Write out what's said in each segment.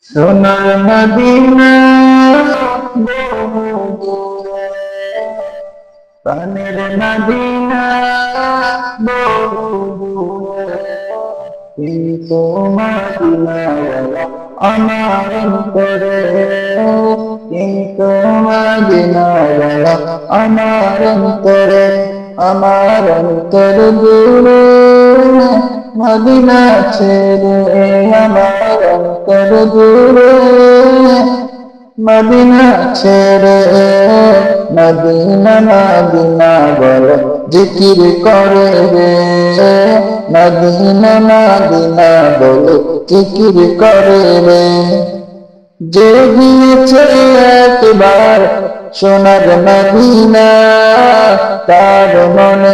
সোনার মদিনা বহু দূরে, প্রাণের মদিনা বহু দূরে, কিন্তু মদিনাওয়ালা আমার অন্তরে, কিন্তু মদিনাওয়ালা আমার অন্তরে, আমার অন্তর দূরে মদিনা ছেড়ে, আমার অন্তর দূরে মদিনা ছেড়ে। মদিনা মদিনা বলে জিকির করে রে, মদিনা মদিনা বলে জিকির করে রে। যে গিয়েছে একবার সোনার মদিনা, তার মনে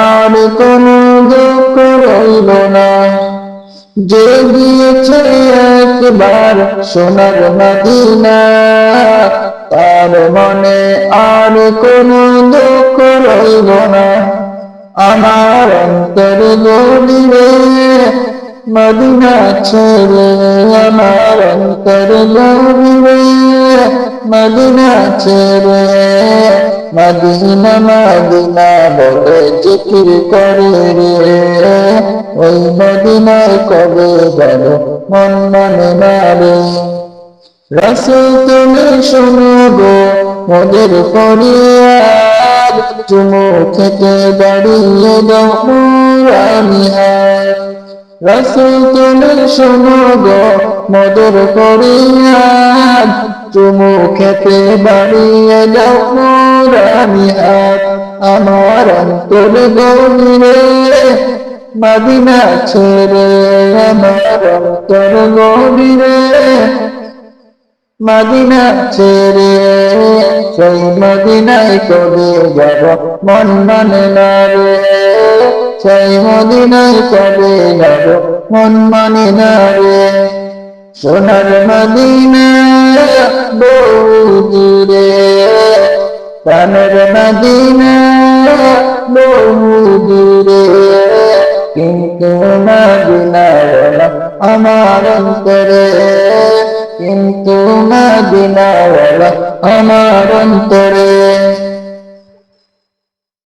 আর কোনো দুঃখ রইল না। যে গিয়েছে একবার সোনার মদিনা, তার মনে আর কোনো দুঃখ রইল না। আমার অন্তর গলিরে মদিনা ছেড়ে, আমার অন্তর গলিরে মদিনা ছেড়ে। মদিনা মদিনা বলে জিকির করে রে, ওই মদিনায় কবে যাব মন মানে না রে। রাসূল তুমি শোনো গো মোদের ফরিয়াদ, চুমু খেতে দাঁড়িয়ে দাও নুরানি হাত। রাসূল তুমি শোনো গো মোদের ফরিয়াদ, চুমু খেতে দাঁড়িয়ে দাও নুরানি হাত। আমার অন্তর গভীরে মদিনা ছেড়ে, আমার অন্তর গভীরে মদিনা ছেড়ে। সেই মদিনায় কবে যাব মন মানে না রে, সেই মদিনায় কবে যাব মন মানে না রে। সোনার মদিনা বহু দূরে, প্রাণের মদিনা বহু দূরে, কিন্তু মদিনাওয়ালা আমার অন্তরে, কিন্তু মদিনাওয়ালা আমার অন্তরে।